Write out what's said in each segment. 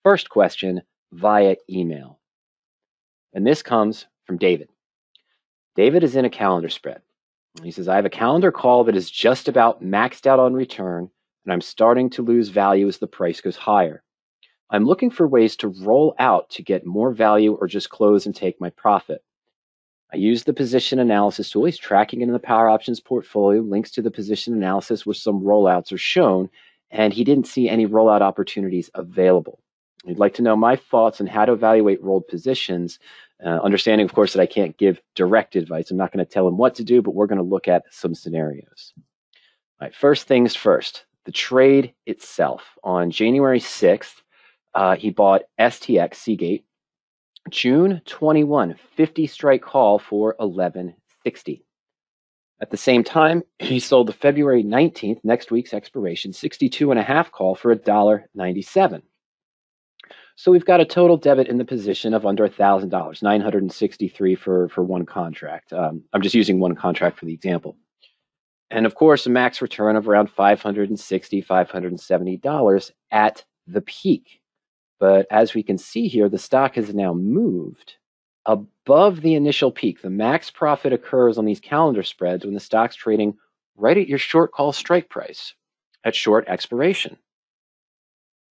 First question via email. And this comes from David. David is in a calendar spread. He says, I have a calendar call that is just about maxed out on return, and I'm starting to lose value as the price goes higher. I'm looking for ways to roll out to get more value or just close and take my profit. I use the position analysis tool. He's tracking into the Power Options portfolio, links to the position analysis where some rollouts are shown, and he didn't see any rollout opportunities available. He'd like to know my thoughts on how to evaluate rolled positions, understanding, of course, that I can't give direct advice. I'm not going to tell him what to do, but we're going to look at some scenarios. All right, first things first, the trade itself. On January 6th, he bought STX Seagate. June 21, 50 strike call for 1160. At the same time, he sold the February 19th, next week's expiration, 62.5 call for $1.97. So we've got a total debit in the position of under $1,000, $963 for one contract. I'm just using one contract for the example. And of course, a max return of around $560, $570 at the peak. But as we can see here, the stock has now moved above the initial peak. The max profit occurs on these calendar spreads when the stock's trading right at your short call strike price at short expiration.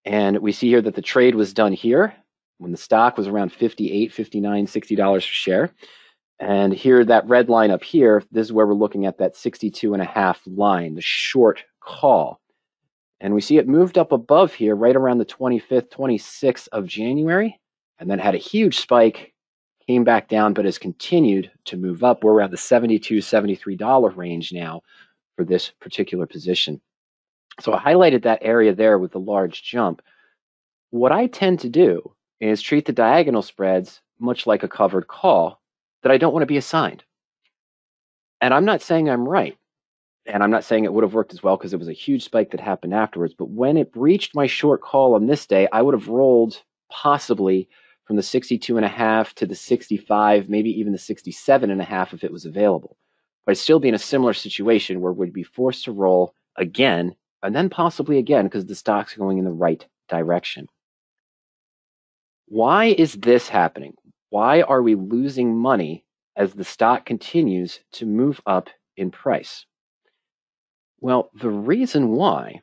And we see here that the trade was done here when the stock was around $58, $59, $60 per share. And here, that red line up here, this is where we're looking at that 62.5 line, the short call. And we see it moved up above here right around the 25th, 26th of January, and then had a huge spike, came back down, but has continued to move up. We're around the $72, $73 range now for this particular position. So I highlighted that area there with the large jump. What I tend to do is treat the diagonal spreads much like a covered call that I don't want to be assigned. And I'm not saying I'm right. And I'm not saying it would have worked as well because it was a huge spike that happened afterwards. But when it breached my short call on this day, I would have rolled possibly from the 62.5 to the 65, maybe even the 67.5 if it was available. But I'd still be in a similar situation where we'd be forced to roll again and then possibly again because the stock's going in the right direction. Why is this happening? Why are we losing money as the stock continues to move up in price? Well, the reason why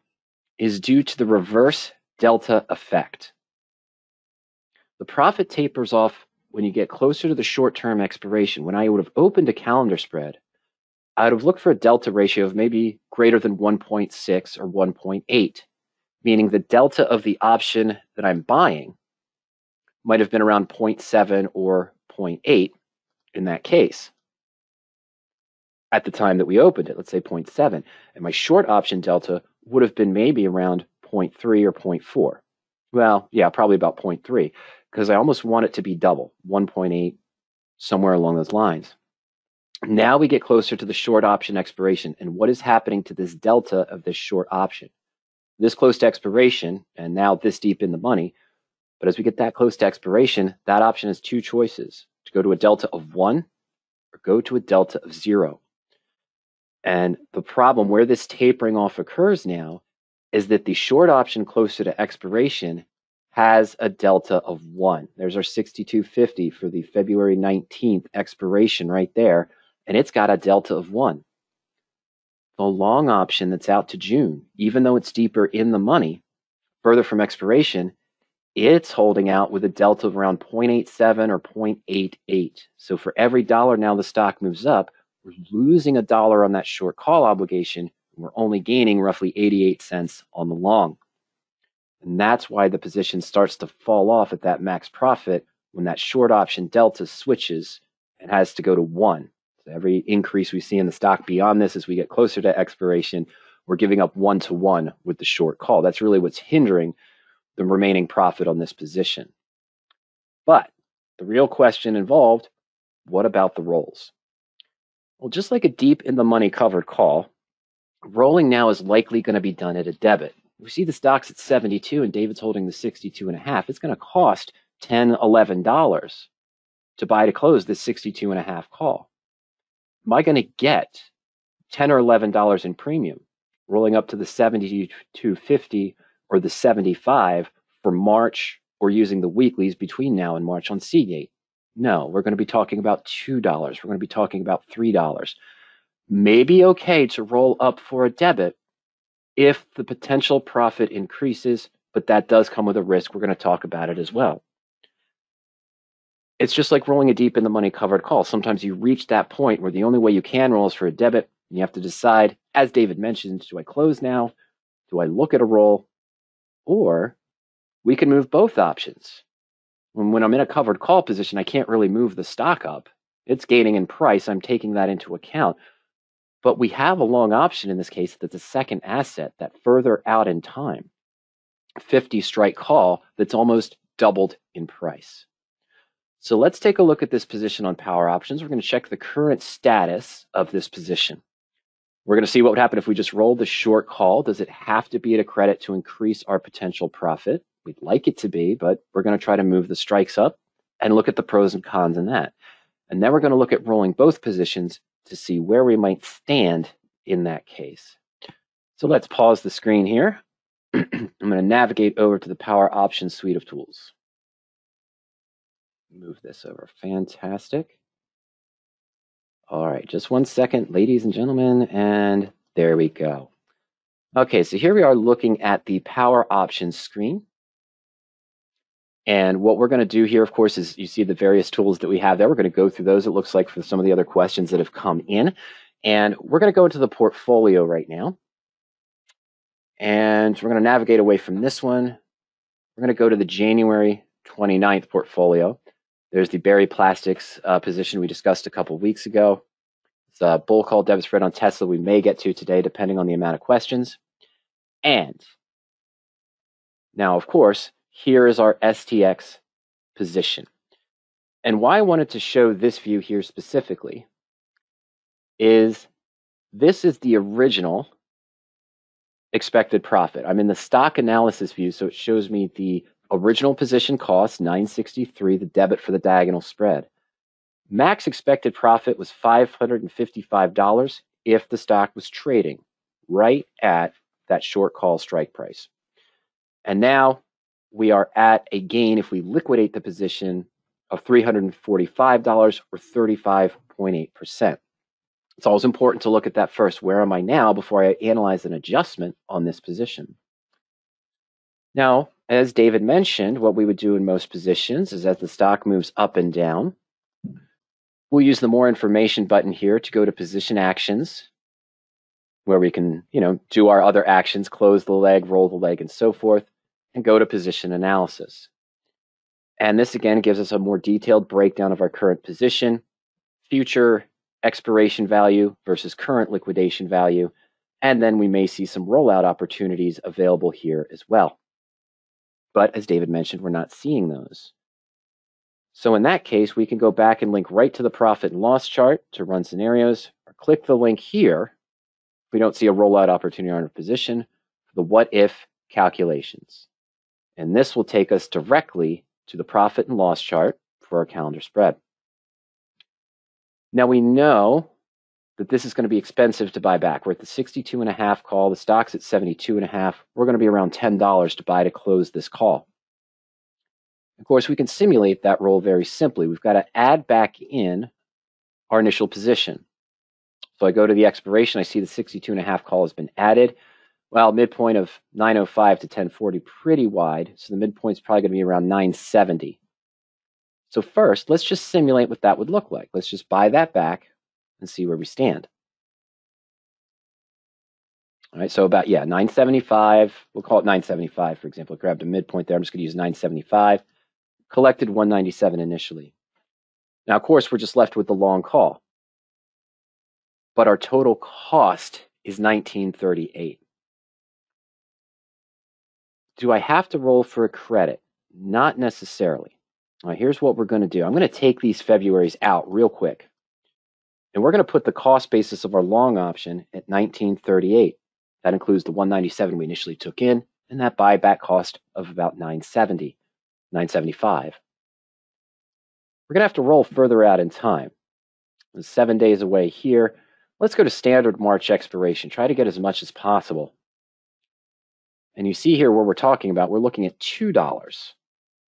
is due to the reverse delta effect. The profit tapers off when you get closer to the short-term expiration. When I would have opened a calendar spread, I would have looked for a delta ratio of maybe greater than 1.6 or 1.8, meaning the delta of the option that I'm buying might have been around 0.7 or 0.8 in that case. At the time that we opened it, let's say 0.7, and my short option delta would have been maybe around 0.3 or 0.4. Well, yeah, probably about 0.3, because I almost want it to be double, 1.8, somewhere along those lines. Now we get closer to the short option expiration, and what is happening to this delta of this short option? This close to expiration, and now this deep in the money, but as we get that close to expiration, that option has two choices, to go to a delta of 1 or go to a delta of 0. And the problem where this tapering off occurs now is that the short option closer to expiration has a delta of 1. There's our 62.50 for the February 19th expiration right there, and it's got a delta of 1. The long option that's out to June, even though it's deeper in the money, further from expiration, it's holding out with a delta of around 0.87 or 0.88. So for every dollar now the stock moves up, we're losing $1 on that short call obligation. And we're only gaining roughly 88 cents on the long. And that's why the position starts to fall off at that max profit when that short option delta switches and has to go to 1. So every increase we see in the stock beyond this as we get closer to expiration, we're giving up 1-to-1 with the short call. That's really what's hindering the remaining profit on this position. But the real question involved, what about the rolls? Well, just like a deep in the money covered call, rolling now is likely going to be done at a debit. We see the stock's at 72 and David's holding the 62.5. It's going to cost $10, $11 to buy to close this 62.5 call. Am I going to get $10 or $11 in premium rolling up to the 72.50 or the 75 for March or using the weeklies between now and March on Seagate. No, we're going to be talking about $2. We're going to be talking about $3. Maybe okay to roll up for a debit if the potential profit increases, but that does come with a risk. We're going to talk about it as well. It's just like rolling a deep in the money covered call. Sometimes you reach that point where the only way you can roll is for a debit, and you have to decide, as David mentioned, do I close now? Do I look at a roll? Or we can move both options. When I'm in a covered call position, I can't really move the stock up. It's gaining in price. I'm taking that into account. But we have a long option in this case that's a second asset that further out in time, 50 strike call that's almost doubled in price. So let's take a look at this position on power options. We're going to check the current status of this position. We're going to see what would happen if we just rolled the short call. Does it have to be at a credit to increase our potential profit? We'd like it to be, but we're going to try to move the strikes up and look at the pros and cons in that. And then we're going to look at rolling both positions to see where we might stand in that case. So let's pause the screen here. I'm going to navigate over to the Power Options suite of tools. Move this over. Fantastic. All right, just 1 second, ladies and gentlemen, and there we go. Okay, so here we are looking at the Power Options screen. And what we're going to do here, of course, is you see the various tools that we have there. We're going to go through those, it looks like, for some of the other questions that have come in. And we're going to go into the portfolio right now. And we're going to navigate away from this one. We're going to go to the January 29th portfolio. There's the Berry Plastics position we discussed a couple of weeks ago. It's a bull call debit spread on Tesla we may get to today, depending on the amount of questions. And now, of course, here is our STX position. And why I wanted to show this view here specifically is this is the original expected profit. I'm in the stock analysis view, so it shows me the original position cost, 963, the debit for the diagonal spread. Max expected profit was $555 if the stock was trading right at that short call strike price. And now we are at a gain, if we liquidate the position, of $345 or 35.8%. It's always important to look at that first. Where am I now before I analyze an adjustment on this position? Now, as David mentioned, what we would do in most positions is as the stock moves up and down, we'll use the more information button here to go to position actions, where we can, do our other actions, close the leg, roll the leg, and so forth, and go to position analysis. And this again gives us a more detailed breakdown of our current position, future expiration value versus current liquidation value, and then we may see some rollout opportunities available here as well. But as David mentioned, we're not seeing those. So in that case, we can go back and link right to the profit and loss chart to run scenarios, or click the link here if we don't see a rollout opportunity on our position for the what if calculations. And this will take us directly to the profit and loss chart for our calendar spread. Now we know that this is going to be expensive to buy back. We're at the 62.5 call. The stock's at 72.5. We're going to be around $10 to buy to close this call. Of course, we can simulate that roll very simply. We've got to add back in our initial position. So I go to the expiration. I see the 62.5 call has been added. Well, midpoint of 905 to 1040, pretty wide. So the midpoint's probably going to be around 970. So first, let's just simulate what that would look like. Let's just buy that back and see where we stand. All right, so about, 975. We'll call it 975, for example. I grabbed a midpoint there. I'm just going to use 975. Collected 197 initially. Now, of course, we're just left with the long call. But our total cost is 1938. Do I have to roll for a credit? Not necessarily. All right, here's what we're going to do. I'm going to take these Februaries out real quick. And we're going to put the cost basis of our long option at 1938. That includes the 197 we initially took in, and that buyback cost of about 970, 975. We're going to have to roll further out in time. It's 7 days away here. Let's go to standard March expiration. Try to get as much as possible. And you see here where we're talking about, we're looking at $2.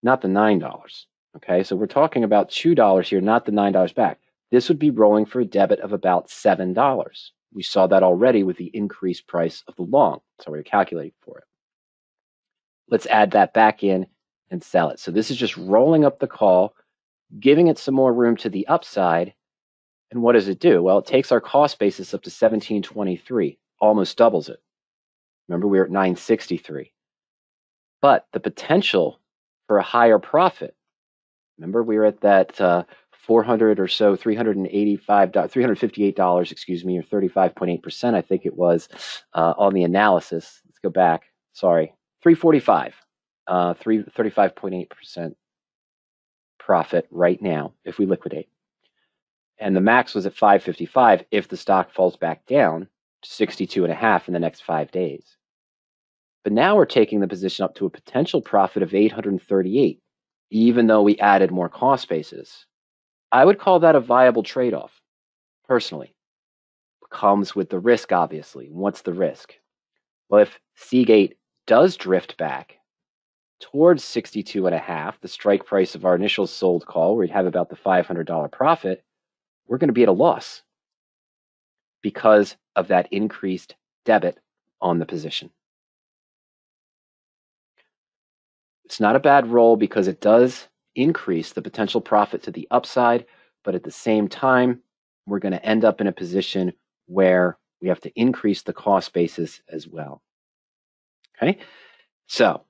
not the $9. Okay, so we're talking about $2 here, not the $9 back. This would be rolling for a debit of about $7. We saw that already with the increased price of the long. So we're calculating for it. Let's add that back in and sell it. So this is just rolling up the call, giving it some more room to the upside. And what does it do? Well, it takes our cost basis up to 1723, almost doubles it. Remember, we were at 963. But the potential for a higher profit, remember, we were at that 400 or so, $358, excuse me, or 35.8%, I think it was, on the analysis. Let's go back. Sorry, 345, 35.8% profit right now if we liquidate. And the max was at 555 if the stock falls back down to 62.5 in the next 5 days. But now we're taking the position up to a potential profit of 838, even though we added more cost bases. I would call that a viable trade-off, personally. Comes with the risk, obviously. What's the risk? Well, if Seagate does drift back towards 62.5, the strike price of our initial sold call, where we'd have about the $500 profit, we're going to be at a loss because of that increased debit on the position. It's not a bad roll because it does increase the potential profit to the upside, but at the same time, we're going to end up in a position where we have to increase the cost basis as well. Okay, so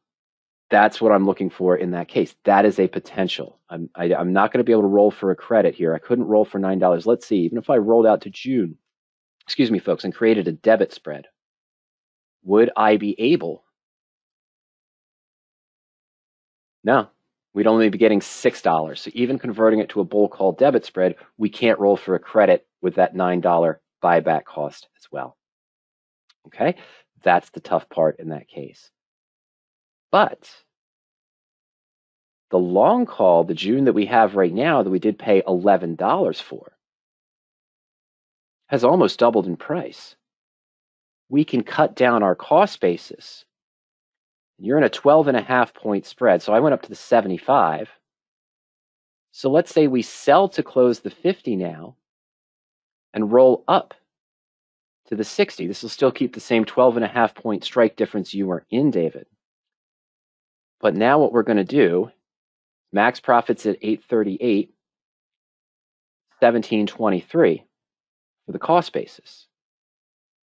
that's what I'm looking for in that case. That is a potential. I'm not going to be able to roll for a credit here. I couldn't roll for $9. Let's see, even if I rolled out to June, excuse me, folks, and created a debit spread, would I be able? No, we'd only be getting $6. So even converting it to a bull call debit spread, we can't roll for a credit with that $9 buyback cost as well. Okay, that's the tough part in that case. But the long call, the June that we have right now that we did pay $11 for, has almost doubled in price. We can cut down our cost basis. You're in a 12.5 point spread, so I went up to the 75. So let's say we sell to close the 50 now and roll up to the 60. This will still keep the same 12.5 point strike difference you were in, David. But now what we're going to do, max profits at 838, 1723 for the cost basis.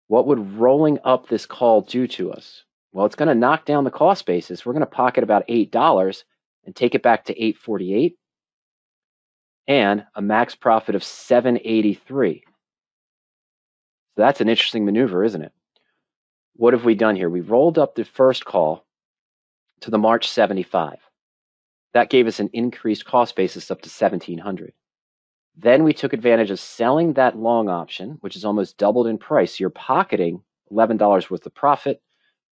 What would rolling up this call do to us? Well, it's going to knock down the cost basis. We're going to pocket about $8 and take it back to 848 and a max profit of 783. So that's an interesting maneuver, isn't it? What have we done here? We rolled up the first call to the March 75. That gave us an increased cost basis up to 1700. Then we took advantage of selling that long option, which is almost doubled in price. You're pocketing $11 worth of profit,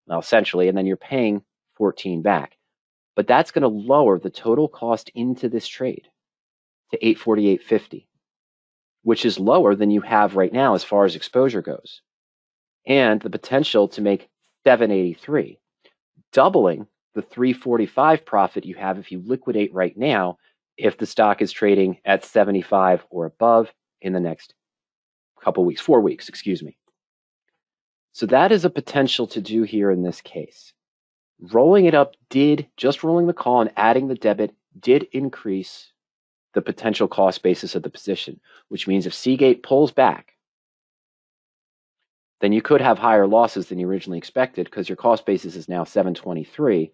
well, essentially, and then you're paying 14 back. But that's going to lower the total cost into this trade to 848.50, which is lower than you have right now as far as exposure goes. And the potential to make 783, doubling the 345 profit you have if you liquidate right now if the stock is trading at 75 or above in the next couple weeks, 4 weeks, excuse me. So that is a potential to do here in this case. Rolling it up just rolling the call and adding the debit did increase the potential cost basis of the position, which means if Seagate pulls back, then you could have higher losses than you originally expected because your cost basis is now 1723,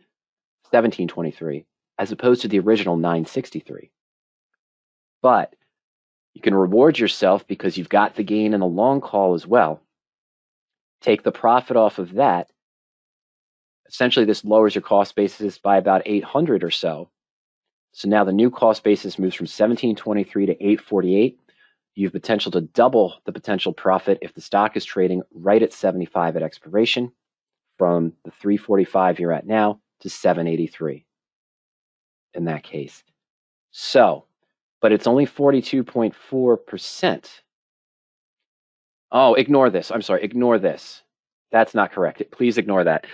as opposed to the original 963. But you can reward yourself because you've got the gain in the long call as well. Take the profit off of that. Essentially, this lowers your cost basis by about 800 or so. So now the new cost basis moves from 1723 to 848. You have potential to double the potential profit if the stock is trading right at 75 at expiration, from the 345 you're at now to 783 in that case. So, but it's only 42.4%. Oh, ignore this. I'm sorry, ignore this. That's not correct. Please ignore that.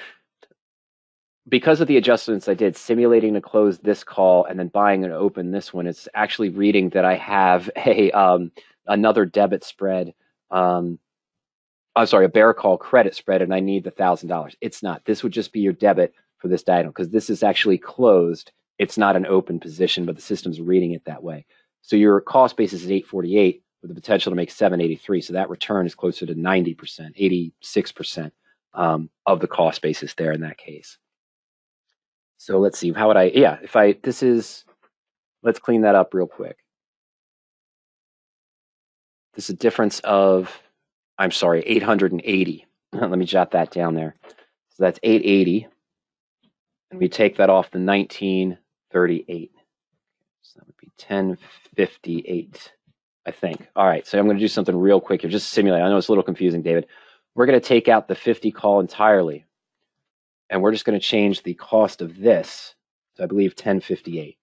because of the adjustments I did, simulating to close this call and then buying and open this one, it's actually reading that I have another debit spread. I'm sorry, a bear call credit spread, and I need the $1,000. It's not. This would just be your debit for this diagonal because this is actually closed. It's not an open position, but the system's reading it that way. So your cost basis is 848 with the potential to make 783. So that return is closer to 90%, 86% of the cost basis there in that case. So let's see, how would I, yeah, if I, this is, let's clean that up real quick. This is a difference of, I'm sorry, 880. Let me jot that down there. So that's 880. And we take that off the 1938. So that would be 1058, I think. All right, so I'm going to do something real quick here, just simulate. I know it's a little confusing, David. We're going to take out the 50 call entirely. And we're just going to change the cost of this to, I believe, 1058.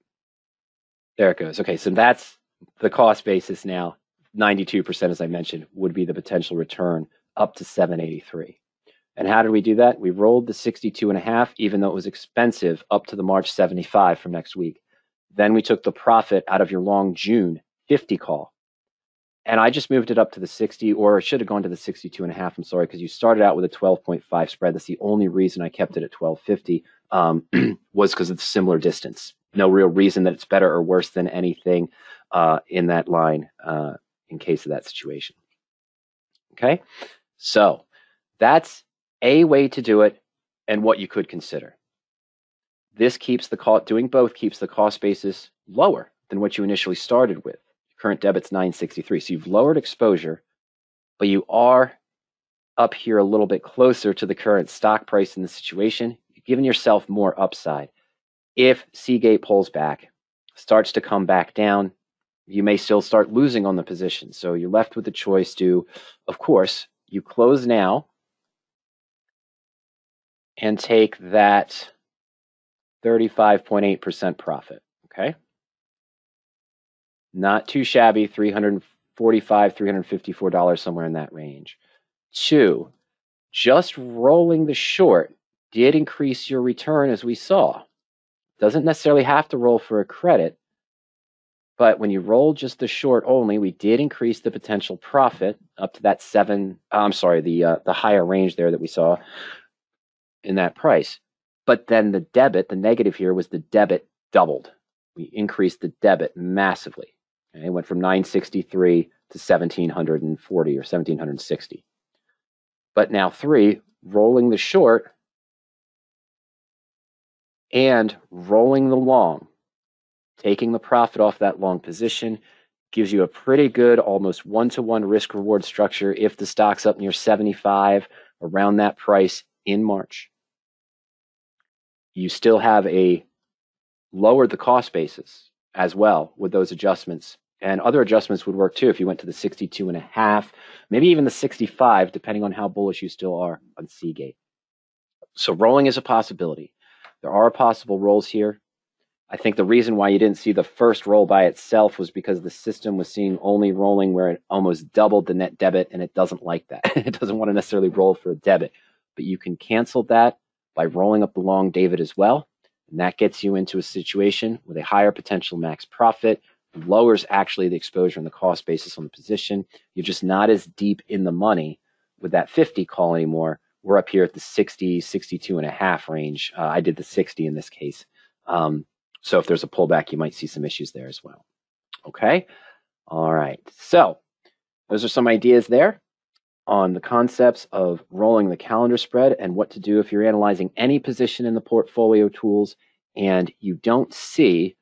There it goes. Okay, so that's the cost basis now. 92%, as I mentioned, would be the potential return up to 783. And how did we do that? We rolled the 62.5, even though it was expensive, up to the March 75 from next week. Then we took the profit out of your long June 50 call. And I just moved it up to the 60, or it should have gone to the 62.5. I'm sorry, because you started out with a 12.5 spread. That's the only reason I kept it at 1250 was because of the similar distance. No real reason that it's better or worse than anything in that line in case of that situation. Okay, so that's a way to do it and what you could consider. This keeps the cost, doing both keeps the cost basis lower than what you initially started with. Current debit's 963. So you've lowered exposure, but you are up here a little bit closer to the current stock price in the situation. You've given yourself more upside. If Seagate pulls back, starts to come back down, you may still start losing on the position. So you're left with the choice to, of course, you close now and take that 35.8% profit, okay? Not too shabby, $345, $354, somewhere in that range. 2, just rolling the short did increase your return, as we saw. Doesn't necessarily have to roll for a credit, but when you roll just the short only, we did increase the potential profit up to that the higher range there that we saw in that price. But then the debit, the negative here, was the debit doubled. We increased the debit massively. It went from 963 to 1740 or 1760. But now 3, rolling the short and rolling the long, taking the profit off that long position, gives you a pretty good, almost one-to-one risk-reward structure if the stock's up near 75, around that price in March. You still have lowered the cost basis as well with those adjustments. And other adjustments would work too if you went to the 62.5, maybe even the 65, depending on how bullish you still are on Seagate. So rolling is a possibility. There are possible rolls here. I think the reason why you didn't see the first roll by itself was because the system was seeing only rolling where it almost doubled the net debit, and it doesn't like that. It doesn't want to necessarily roll for a debit. But you can cancel that by rolling up the long David as well. And that gets you into a situation with a higher potential max profit, lowers actually the exposure and the cost basis on the position. You're just not as deep in the money with that 50 call anymore. We're up here at the 60, 62.5 range. I did the 60 in this case. So if there's a pullback, you might see some issues there as well. Okay. All right. So those are some ideas there on the concepts of rolling the calendar spread and what to do if you're analyzing any position in the portfolio tools and you don't see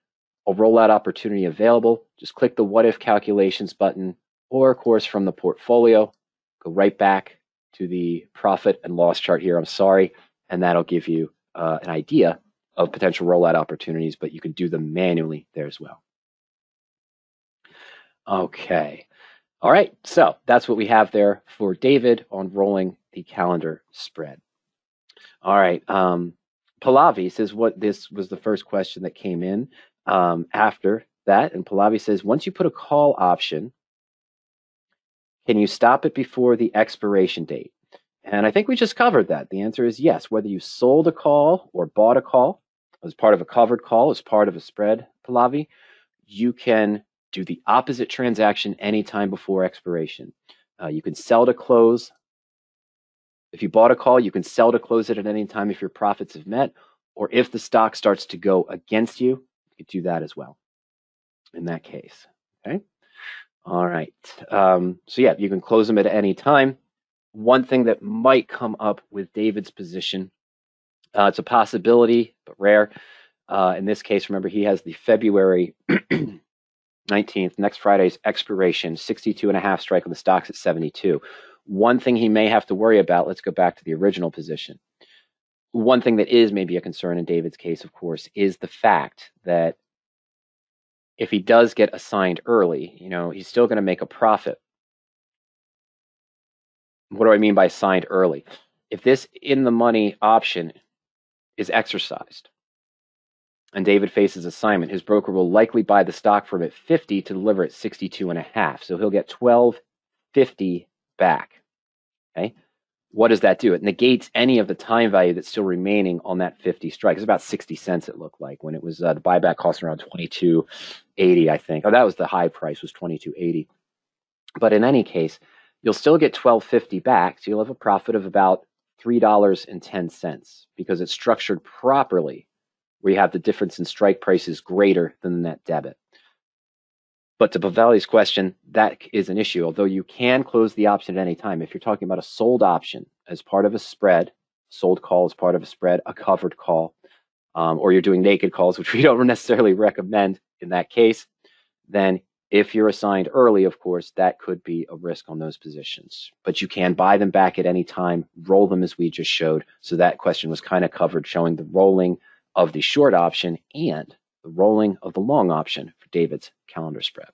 a rollout opportunity available. Just click the what if calculations button, or of course from the portfolio, go right back to the profit and loss chart here. I'm sorry. And that'll give you an idea of potential rollout opportunities, but you can do them manually there as well. Okay. All right, so that's what we have there for David on rolling the calendar spread. All right, Pallavi says this was the first question that came in after that, and Pallavi says, once you put a call option, can you stop it before the expiration date? And I think we just covered that. The answer is yes. Whether you sold a call or bought a call as part of a covered call, as part of a spread, Pallavi, you can do the opposite transaction anytime before expiration. You can sell to close. If you bought a call, you can sell to close it at any time if your profits have met, or if the stock starts to go against you, you could do that as well in that case. Okay. All right. So yeah, you can close them at any time. One thing that might come up with David's position, it's a possibility, but rare. In this case, remember, he has the February 19th, next Friday's expiration, 62.5 strike on the stocks at 72. One thing he may have to worry about, let's go back to the original position. One thing that is maybe a concern in David's case, of course, is the fact that if he does get assigned early, he's still going to make a profit. What do I mean by assigned early? If this in the money option is exercised and David faces assignment, his broker will likely buy the stock from at 50 to deliver at 62.5. So he'll get 12.50 back. Okay. What does that do? It negates any of the time value that's still remaining on that 50 strike. It's about 60 cents, it looked like, when it was the buyback cost around 22.80, I think. Oh, that was the high price, was 22.80. But in any case, you'll still get 12.50 back. So you'll have a profit of about $3.10 because it's structured properly, where you have the difference in strike prices greater than the net debit. But to Pavelli's question, that is an issue, although you can close the option at any time. If you're talking about a sold option as part of a spread, sold call as part of a spread, a covered call, or you're doing naked calls, which we don't necessarily recommend in that case, then if you're assigned early, of course, that could be a risk on those positions. But you can buy them back at any time, roll them as we just showed. So that question was kind of covered, showing the rolling of the short option and the rolling of the long option for David's calendar spread.